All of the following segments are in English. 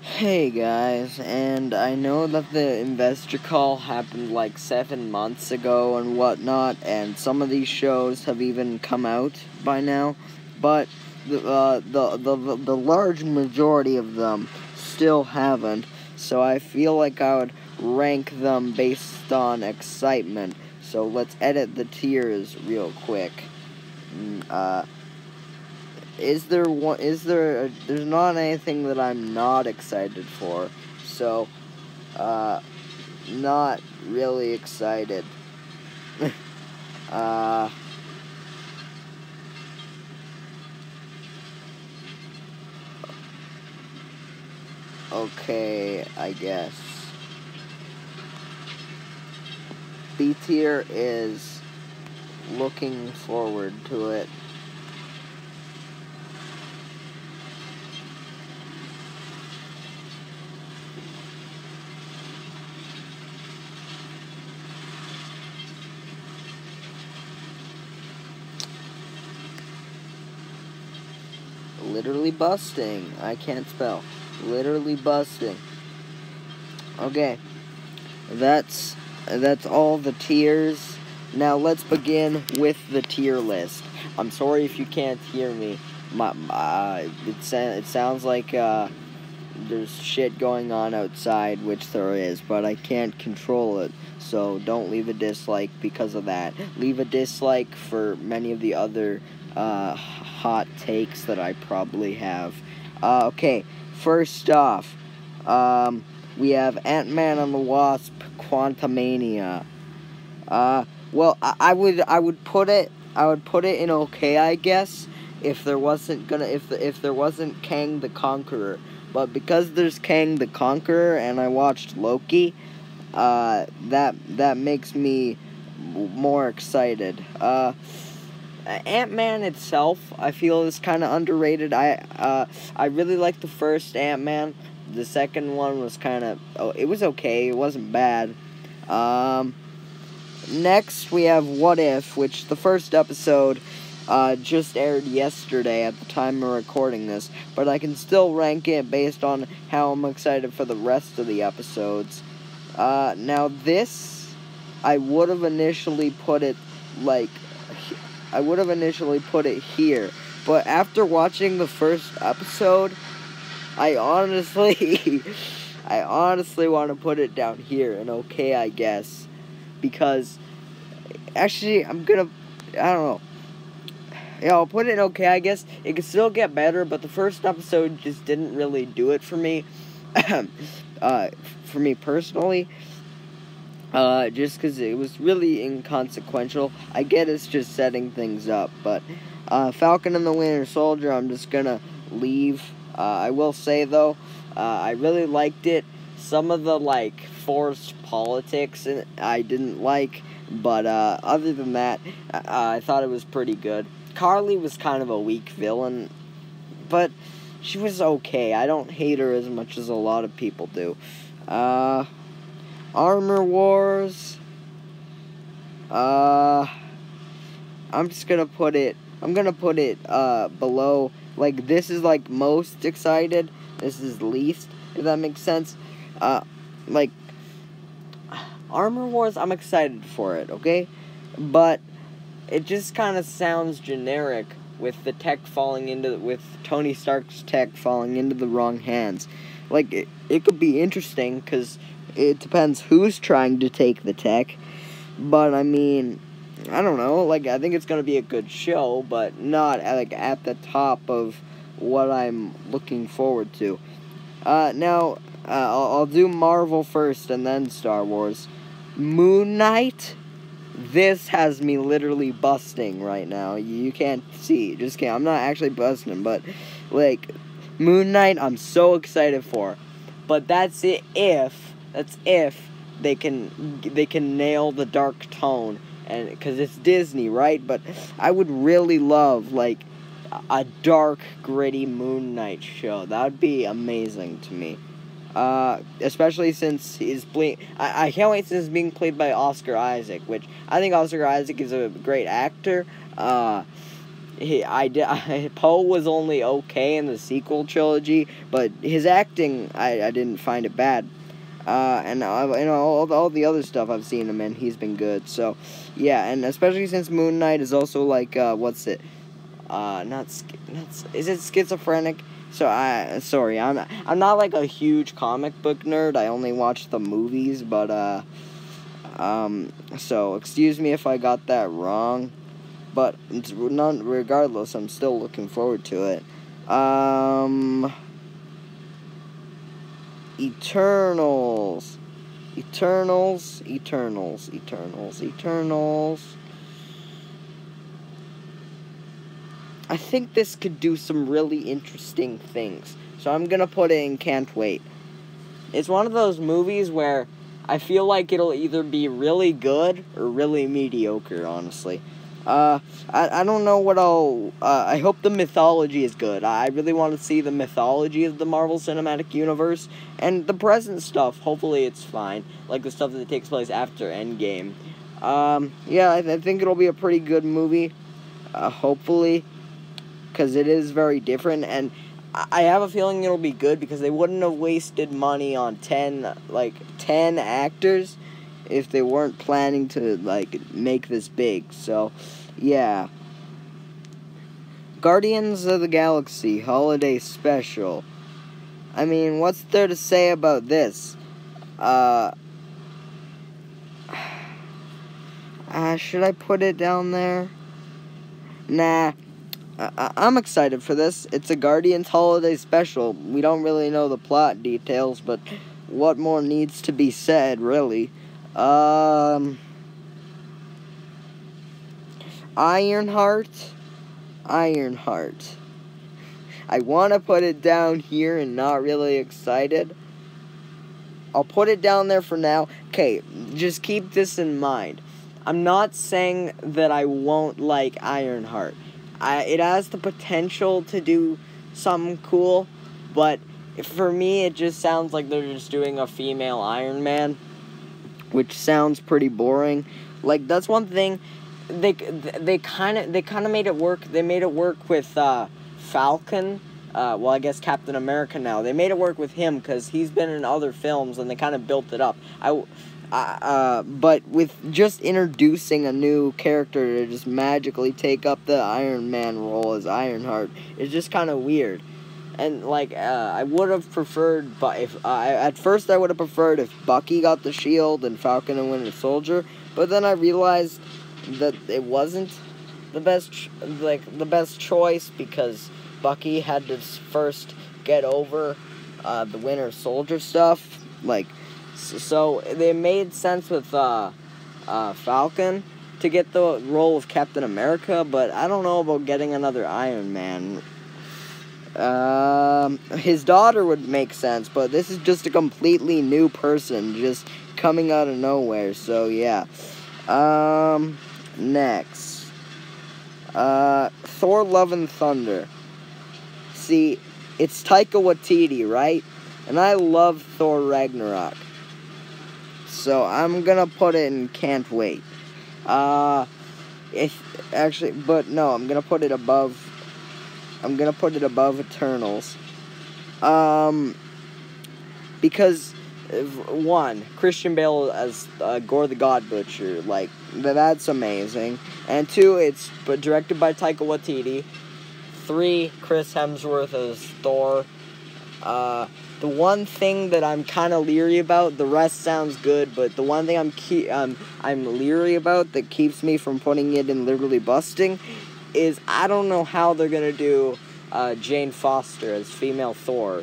Hey guys, and I know that the investor call happened like 7 months ago and whatnot, and some of these shows have even come out by now, but the large majority of them still haven't. So I feel like I would rank them based on excitement. So let's edit the tiers real quick. Is there one? There's not anything that I'm not excited for, so not really excited. uh, okay, I guess. B tier is looking forward to it. Literally busting. I can't spell. Literally busting. Okay, that's all the tiers. Now let's begin with the tier list. I'm sorry if you can't hear me. It sounds like there's shit going on outside, which there is, but I can't control it. So don't leave a dislike because of that. Leave a dislike for many of the other hot takes that I probably have. Okay, first off, we have Ant-Man and the Wasp: Quantumania. Well, I would put it in okay, I guess, if there wasn't Kang the Conqueror. But because there's Kang the Conqueror and I watched Loki, that makes me more excited. Ant-Man itself, I feel, is kind of underrated. I really liked the first Ant-Man. The second one was it was okay. It wasn't bad. Next we have What If, which the first episode just aired yesterday at the time of recording this, but I can still rank it based on how I'm excited for the rest of the episodes. Now this, I would have initially put it here, but after watching the first episode, I honestly want to put it down here, and okay, I guess, because actually I don't know. Yeah, I'll put it in okay, I guess. It could still get better, but the first episode just didn't really do it for me. For me personally. Just because it was really inconsequential. I get it's just setting things up, but Falcon and the Winter Soldier, I'm just gonna leave. I will say, though, I really liked it. Some of the, forced politics I didn't like, but other than that, I thought it was pretty good. Carly was kind of a weak villain, but she was okay. I don't hate her as much as a lot of people do. Armor Wars. I'm gonna put it below. This is most excited. This is least, if that makes sense. Armor Wars, I'm excited for it, okay? But it just kind of sounds generic with Tony Stark's tech falling into the wrong hands. It could be interesting because it depends who's trying to take the tech. But I mean, I don't know. I think it's gonna be a good show, but not at the top of what I'm looking forward to. Now, I'll do Marvel first and then Star Wars. Moon Knight. This has me literally busting right now. You can't see. Just kidding. I'm not actually busting, but Moon Knight, I'm so excited for. But that's if they can nail the dark tone, and because it's Disney, right? But I would really love a dark, gritty Moon Knight show. That would be amazing to me. Especially since I can't wait since it's being played by Oscar Isaac, which I think Oscar Isaac is a great actor. Poe was only okay in the sequel trilogy, but his acting, I didn't find it bad. And all the other stuff I've seen him in, he's been good. So, yeah, and especially since Moon Knight is also like, what's it? Is it schizophrenic? So sorry, I'm not like a huge comic book nerd. I only watch the movies, but so excuse me if I got that wrong. But regardless, I'm still looking forward to it. Eternals. I think this could do some really interesting things. So I'm gonna put it in can't wait. It's one of those movies where I feel like it'll either be really good or really mediocre, honestly. I don't know what I hope the mythology is good. I really want to see the mythology of the Marvel Cinematic Universe, and the present stuff, hopefully it's fine, like the stuff that takes place after Endgame. Yeah, I think it'll be a pretty good movie, hopefully, because it is very different, and I have a feeling it'll be good, because they wouldn't have wasted money on 10 actors if they weren't planning to, make this big. So, yeah. Guardians of the Galaxy Holiday Special. I mean, what's there to say about this? Should I put it down there? Nah. I'm excited for this. It's a Guardians Holiday Special. We don't really know the plot details, but what more needs to be said, really? Ironheart. I want to put it down here and not really excited. I'll put it down there for now. Okay, just keep this in mind. I'm not saying that I won't like Ironheart. It has the potential to do something cool, but for me, it just sounds like they're just doing a female Iron Man, which sounds pretty boring. Like, that's one thing. They kind of made it work. They made it work with Falcon. Well, I guess Captain America now. They made it work with him because he's been in other films, and they kind of built it up. But with just introducing a new character to just magically take up the Iron Man role as Ironheart, it's just kind of weird. And, I would have preferred, but at first I would have preferred if Bucky got the shield and Falcon and Winter Soldier, but then I realized that it wasn't the best choice, because Bucky had to first get over the Winter Soldier stuff, so they made sense with Falcon to get the role of Captain America, but I don't know about getting another Iron Man. His daughter would make sense, but this is just a completely new person just coming out of nowhere, so yeah. Next. Thor Love and Thunder. See, it's Taika Waititi, right? And I love Thor Ragnarok. So I'm gonna put it in can't wait. I'm gonna put it above Eternals. Because one, Christian Bale as Gore the God Butcher, that's amazing. And two, it's directed by Taika Waititi. 3, Chris Hemsworth as Thor. The one thing that I'm kind of leery about, the rest sounds good, but the one thing I'm leery about that keeps me from putting it in literally busting is I don't know how they're gonna do Jane Foster as female Thor.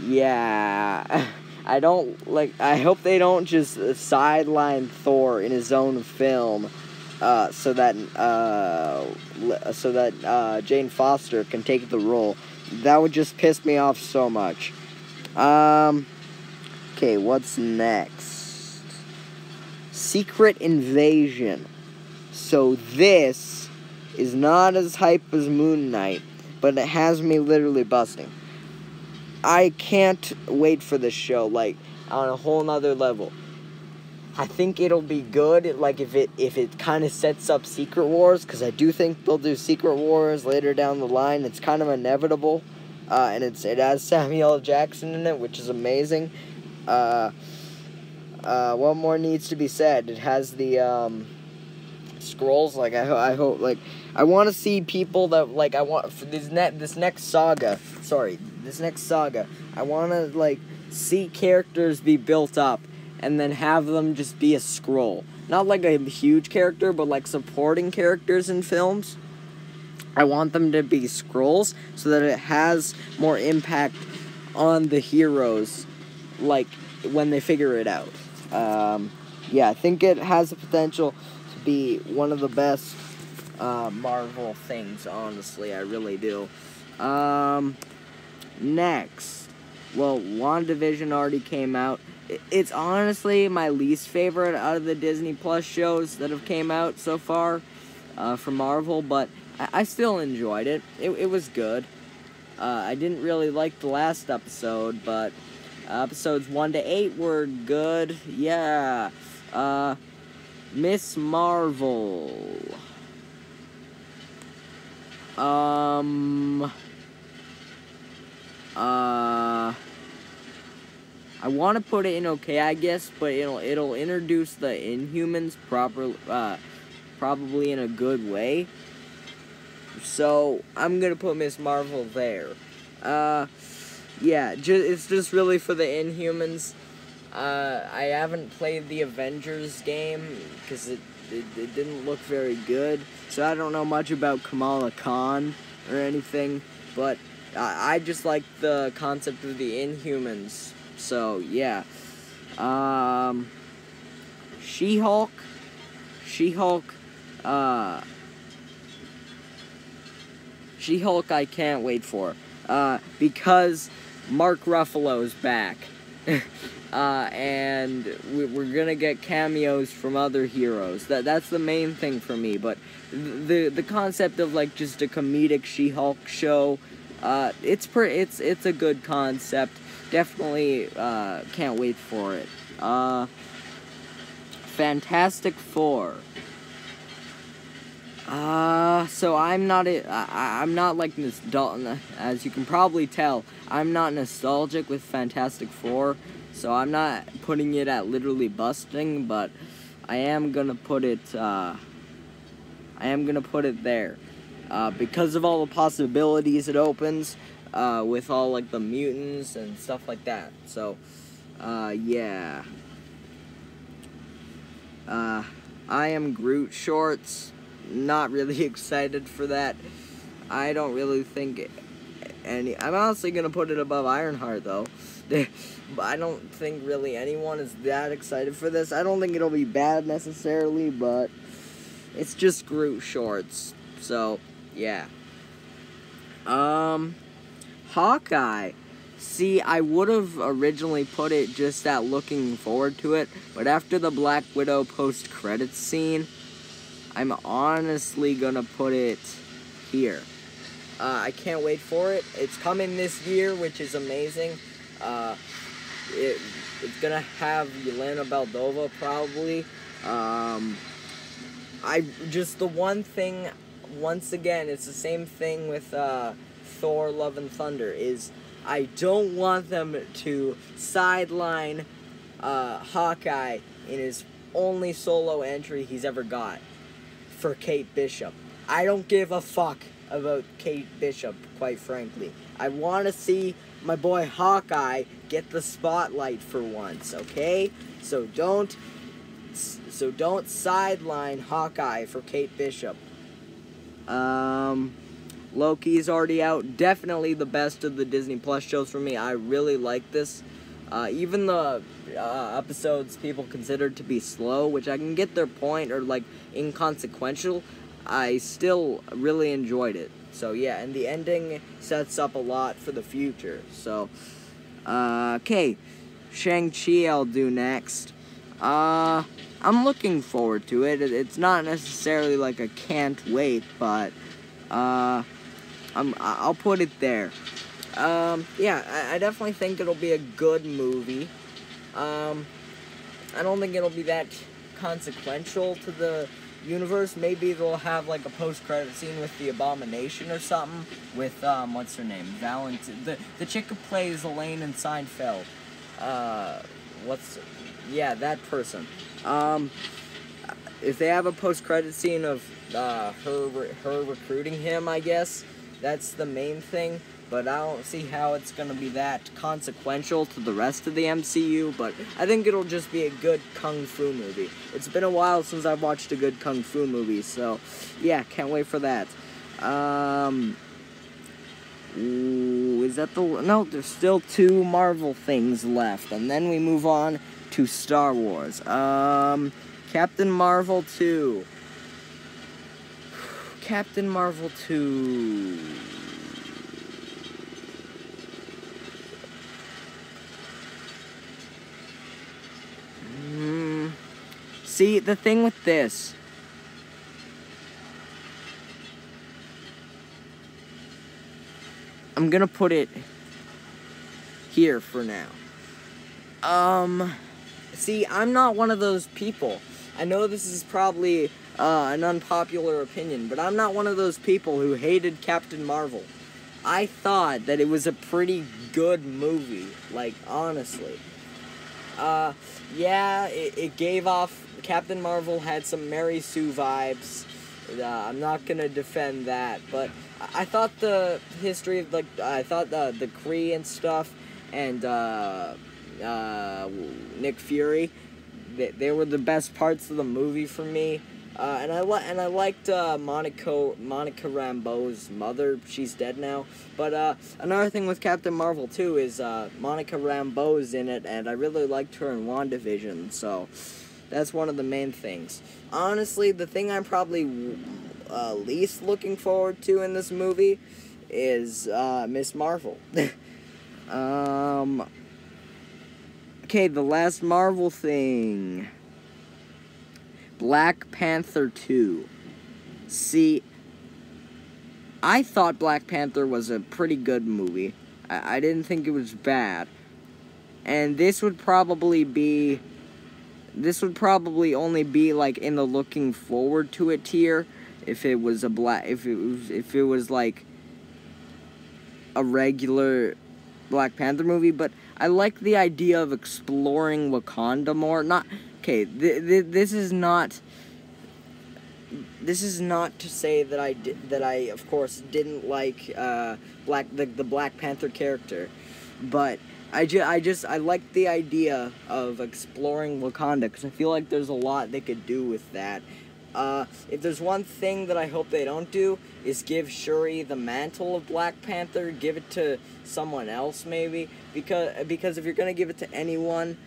Yeah. I hope they don't just sideline Thor in his own film, so that Jane Foster can take the role. That would just piss me off so much. Okay, what's next? Secret Invasion. So this is not as hype as Moon Knight, but it has me literally busting. I can't wait for this show, on a whole nother level. I think it'll be good, like, if it kind of sets up Secret Wars, because I do think they'll do Secret Wars later down the line. It's kind of inevitable, and it has Samuel L. Jackson in it, which is amazing. What more needs to be said? It has the scrolls. Like, I hope, like, I want to see people that, like, I want for this next saga. I want to, like, see characters be built up and then have them just be a scroll. Not like a huge character, but like supporting characters in films. I want them to be scrolls so that it has more impact on the heroes, like, when they figure it out. Yeah, I think it has the potential to be one of the best Marvel things, honestly. I really do. Next. Well, WandaVision already came out. It's honestly my least favorite out of the Disney Plus shows that have came out so far from Marvel, but I still enjoyed it. It was good. I didn't really like the last episode, but episodes 1 to 8 were good. Yeah. Miss Marvel. I want to put it in okay, I guess, but it'll introduce the Inhumans probably in a good way. So I'm gonna put Miss Marvel there. Yeah, it's just really for the Inhumans. I haven't played the Avengers game because it didn't look very good, so I don't know much about Kamala Khan or anything. But I just like the concept of the Inhumans. So, yeah. She-Hulk. She-Hulk, I can't wait for. Because Mark Ruffalo's back. And we're gonna get cameos from other heroes. That's the main thing for me. But the concept of, like, just a comedic She-Hulk show, it's a good concept. Definitely can't wait for it. Fantastic Four. So I'm not like as you can probably tell, I'm not nostalgic with Fantastic Four, so I'm not putting it at literally busting, but I am gonna put it there, because of all the possibilities it opens, with all, like, the mutants and stuff like that. So, yeah. I Am Groot shorts. Not really excited for that. I don't really think I'm honestly gonna put it above Ironheart, though. I don't think really anyone is that excited for this. I don't think it'll be bad necessarily, but it's just Groot shorts. So, yeah. Hawkeye. See, I would have originally put it just at looking forward to it, but after the Black Widow post-credits scene, I'm honestly gonna put it here. I can't wait for it. It's coming this year, which is amazing. It's gonna have Yelena Belova probably. The one thing, once again, it's the same thing with Thor: Love and Thunder, is I don't want them to sideline Hawkeye in his only solo entry he's ever got for Kate Bishop. I don't give a fuck about Kate Bishop, quite frankly. I want to see my boy Hawkeye get the spotlight for once, okay? So don't sideline Hawkeye for Kate Bishop. Loki's already out. Definitely the best of the Disney Plus shows for me. I really like this. Even the episodes people considered to be slow, which I can get their point, or, like, inconsequential, I still really enjoyed it. So, yeah, and the ending sets up a lot for the future. So, okay, Shang-Chi I'll do next. I'm looking forward to it. It's not necessarily like a can't wait, but I'll put it there. Yeah, I definitely think it'll be a good movie. I don't think it'll be that consequential to the universe. Maybe they'll have like a post-credit scene with the Abomination or something with what's her name, Valentin, the chick who plays Elaine in Seinfeld. That person. If they have a post-credit scene of her recruiting him, I guess that's the main thing. But I don't see how it's going to be that consequential to the rest of the MCU, but I think it'll just be a good kung fu movie. It's been a while since I've watched a good kung fu movie, so yeah, can't wait for that. Is that no, there's still 2 Marvel things left, and then we move on to Star Wars. Captain Marvel 2. Captain Marvel 2... See, the thing with this, I'm gonna put it here for now. See, I'm not one of those people. I know this is probably an unpopular opinion, but I'm not one of those people who hated Captain Marvel. I thought that it was a pretty good movie, like, honestly. Yeah, it gave off, Captain Marvel had some Mary Sue vibes. I'm not gonna defend that, but I thought the history of, like, I thought the Kree and stuff, and, Nick Fury, they were the best parts of the movie for me. And I liked Monica Rambeau's mother. She's dead now. But another thing with Captain Marvel 2 is Monica Rambeau's in it, and I really liked her in WandaVision. So that's one of the main things. Honestly, the thing I'm probably least looking forward to in this movie is Miss Marvel. Okay, the last Marvel thing. Black Panther 2. See, I thought Black Panther was a pretty good movie. I didn't think it was bad. And this would probably only be like in the looking forward to it tier if it was like a regular Black Panther movie, but I like the idea of exploring Wakanda more. Okay, this is not to say that I of course didn't like the Black Panther character, but I like the idea of exploring Wakanda because I feel like there's a lot they could do with that. If there's one thing that I hope they don't do is give Shuri the mantle of Black Panther, give it to someone else maybe, because if you're gonna give it to anyone,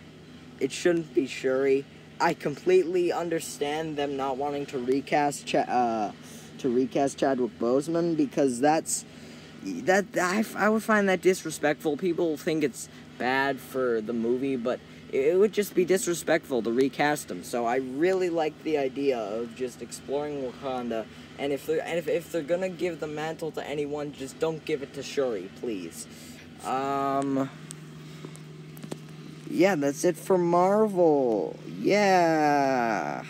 it shouldn't be Shuri. I completely understand them not wanting to recast Chadwick Boseman because I would find that disrespectful. People think it's bad for the movie, but it would just be disrespectful to recast him. So I really like the idea of just exploring Wakanda. And if they're gonna give the mantle to anyone, just don't give it to Shuri, please. Yeah, that's it for Marvel. Yeah.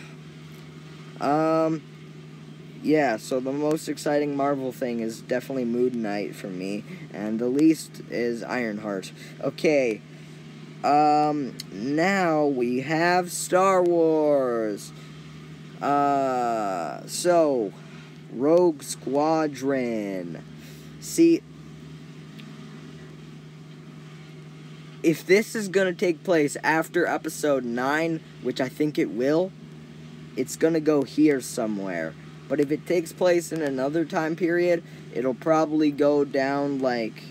Yeah, so the most exciting Marvel thing is definitely Moon Knight for me, and the least is Ironheart. Okay. Now we have Star Wars. So, Rogue Squadron. See, if this is gonna take place after Episode 9, which I think it will, it's gonna go here somewhere. But if it takes place in another time period, it'll probably go down, like,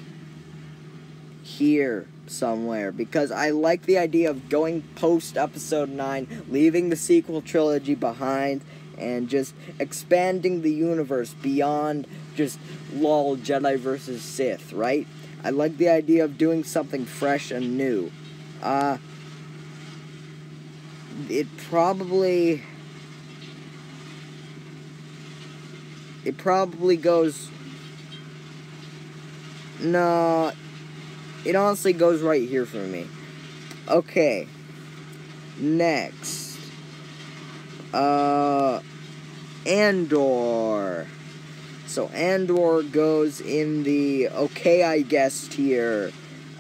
here somewhere. Because I like the idea of going post-Episode 9, leaving the sequel trilogy behind, and just expanding the universe beyond just, lol, Jedi versus Sith, right? I like the idea of doing something fresh and new. It probably goes... No, it honestly goes right here for me. Okay. Next, Andor. So Andor goes in the okay, I guess tier.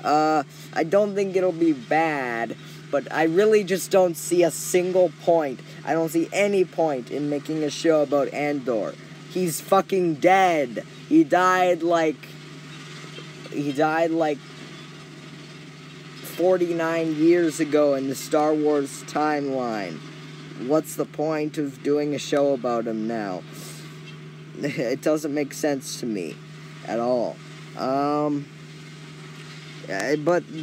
I don't think it'll be bad, but I really just don't see a single point. I don't see any point in making a show about Andor. He's fucking dead. He died like 49 years ago in the Star Wars timeline. What's the point of doing a show about him now? It doesn't make sense to me at all. But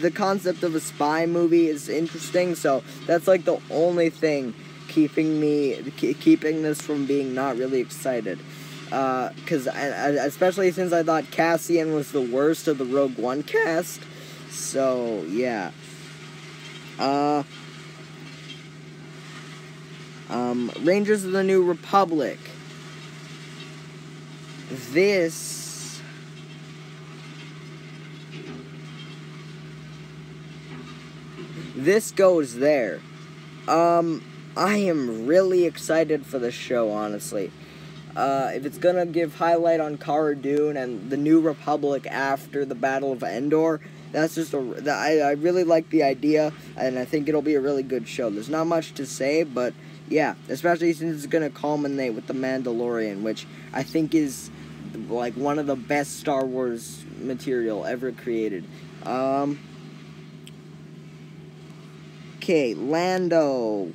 the concept of a spy movie is interesting, so that's like the only thing keeping this from being not really excited. Because especially since I thought Cassian was the worst of the Rogue One cast. So, yeah. Rangers of the New Republic. This goes there. I am really excited for the show, honestly. If it's gonna give highlight on Cara Dune and the New Republic after the Battle of Endor, that's just I really like the idea, and I think it'll be a really good show. There's not much to say, but yeah, especially since it's gonna culminate with The Mandalorian, which I think is like one of the best Star Wars material ever created. Okay, Lando.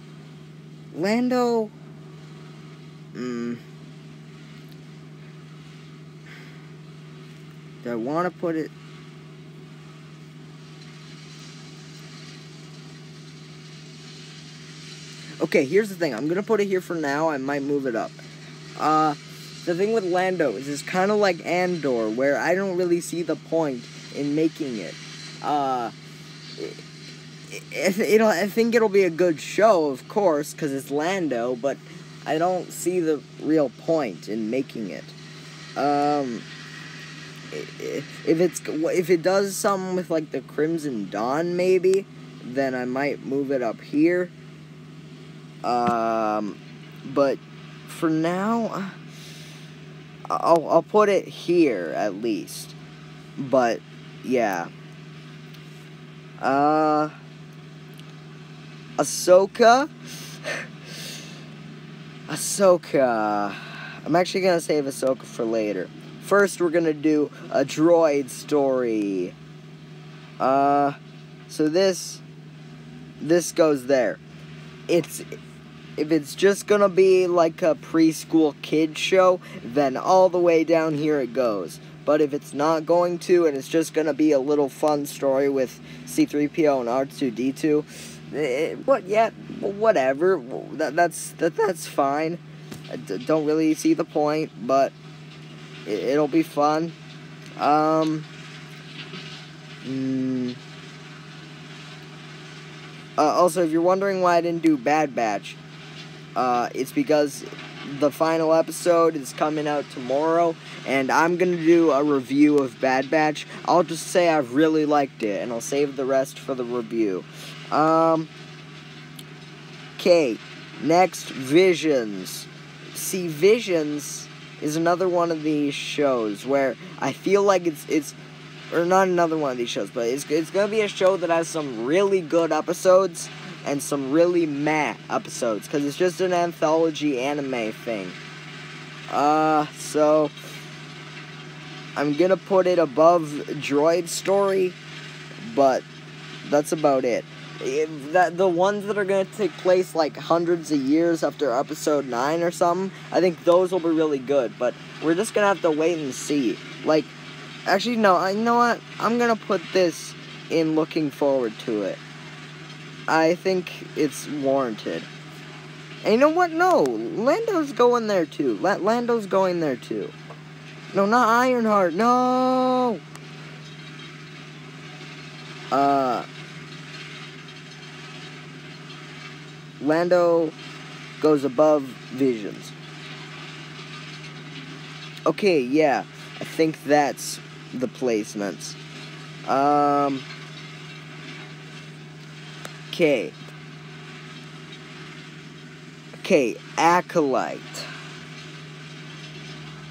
Do I want to put it? Okay, here's the thing. I'm going to put it here for now. I might move it up. The thing with Lando is it's kind of like Andor, where I don't really see the point in making it. I think it'll be a good show, of course, because it's Lando, but I don't see the real point in making it. If it does something with like the Crimson Dawn, maybe, then I might move it up here. But for now, I'll put it here at least. But yeah. Ahsoka. I'm actually gonna save Ahsoka for later. First, we're gonna do a droid story. So this goes there. If it's just gonna be like a preschool kid show, then all the way down here it goes. But if it's not going to, and it's just gonna be a little fun story with C-3PO and R2-D2, whatever. That's fine. I don't really see the point, but it'll be fun. Also, if you're wondering why I didn't do Bad Batch, it's because the final episode is coming out tomorrow, and I'm gonna do a review of Bad Batch. I'll just say I've really liked it, and I'll save the rest for the review. Okay, next, Visions. See, Visions is another one of these shows where I feel like it's or not another one of these shows, but it's gonna be a show that has some really good episodes and some really meh episodes, because it's just an anthology anime thing. So I'm gonna put it above Droid Story, but that's about it. The ones that are gonna take place like hundreds of years after episode 9 or something, I think those will be really good, but we're just gonna have to wait and see. Like, actually, no, you know what? I'm gonna put this in looking forward to it. I think it's warranted. And you know what? No, Lando's going there too. Lando's going there too. No, not Ironheart. No. Lando goes above Visions. Okay, yeah. I think that's the placements. Okay. Okay, Acolyte.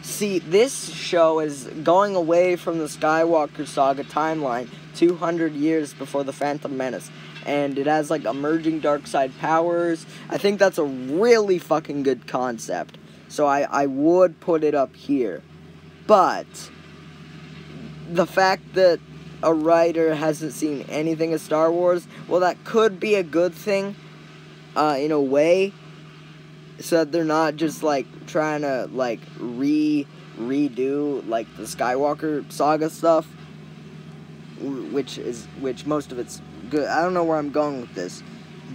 See, this show is going away from the Skywalker Saga timeline 200 years before The Phantom Menace. And it has, like, emerging dark side powers. I think that's a really fucking good concept. So I would put it up here. But the fact that a writer hasn't seen anything of Star Wars, well, that could be a good thing, in a way. So that they're not just, like, trying to, like, redo, like, the Skywalker Saga stuff. Which most of it's good. I don't know where I'm going with this.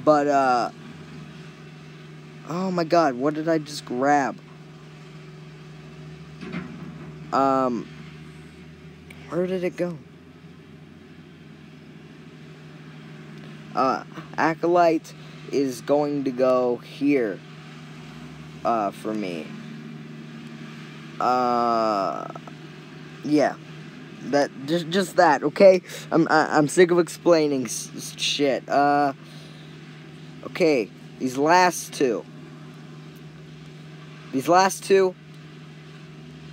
But, oh my god, what did I just grab? Where did it go? Acolyte is going to go here. For me. Yeah. That just that, okay? I'm sick of explaining shit. Okay, these last two,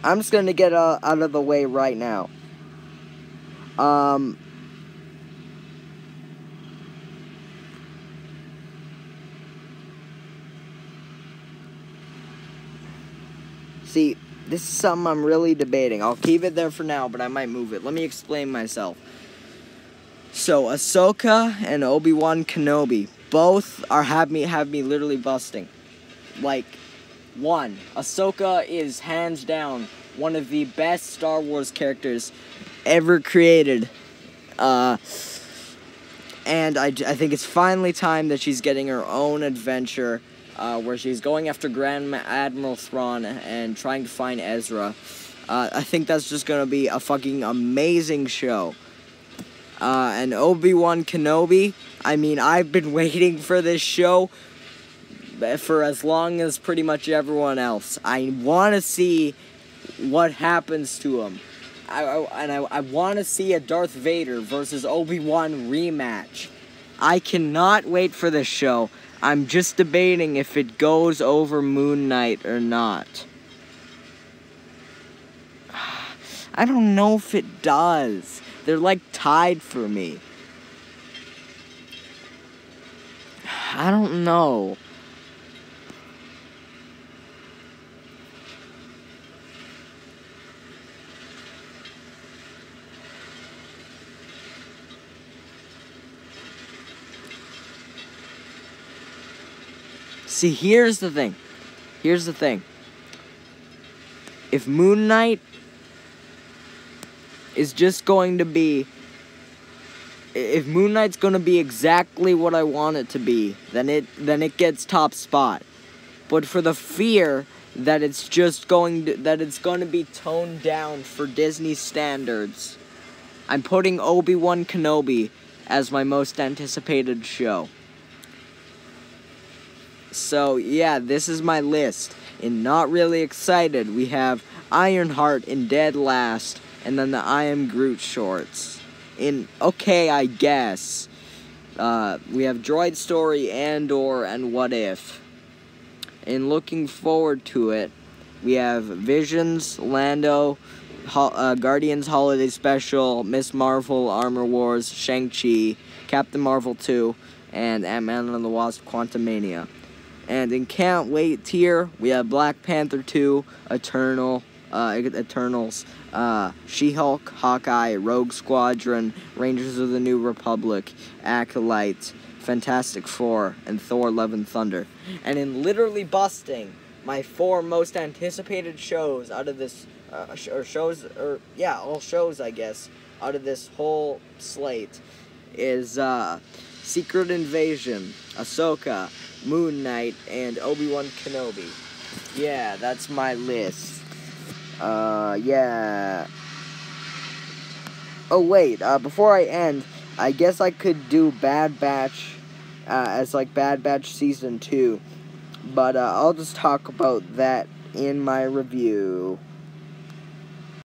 I'm just gonna get out of the way right now. See, this is something I'm really debating. I'll keep it there for now, but I might move it. Let me explain myself. So, Ahsoka and Obi-Wan Kenobi both have me literally busting. Like, one, Ahsoka is hands down one of the best Star Wars characters ever created. And I think it's finally time that she's getting her own adventure. Where she's going after Grand Admiral Thrawn and trying to find Ezra. I think that's just gonna be a fucking amazing show. And Obi-Wan Kenobi, I mean, I've been waiting for this show for as long as pretty much everyone else. I want to see what happens to him. I want to see a Darth Vader versus Obi-Wan rematch. I cannot wait for this show. I'm just debating if it goes over Moon Knight or not. I don't know if it does. They're like tied for me. I don't know. See, here's the thing. If Moon Knight is just going to be... If Moon Knight's going to be exactly what I want it to be, then it gets top spot. But for the fear that it's just going to be toned down for Disney standards, I'm putting Obi-Wan Kenobi as my most anticipated show. So, yeah, this is my list. In Not Really Excited, we have Ironheart in Dead Last, and then the I Am Groot shorts. In Okay, I Guess, we have Droid Story, Andor, and What If. In Looking Forward to It, we have Visions, Lando, Guardians Holiday Special, Miss Marvel, Armor Wars, Shang-Chi, Captain Marvel 2, and Ant-Man and the Wasp: Quantumania. And in Can't Wait tier, we have Black Panther 2, Eternals, She-Hulk, Hawkeye, Rogue Squadron, Rangers of the New Republic, Acolyte, Fantastic Four, and Thor: Love and Thunder. And in literally busting my 4 most anticipated shows out of this, all shows, I guess, out of this whole slate is Secret Invasion, Ahsoka, Moon Knight, and Obi-Wan Kenobi. Yeah, that's my list. Yeah. Oh, wait, before I end, I guess I could do Bad Batch, as, like, Bad Batch Season 2. But, I'll just talk about that in my review.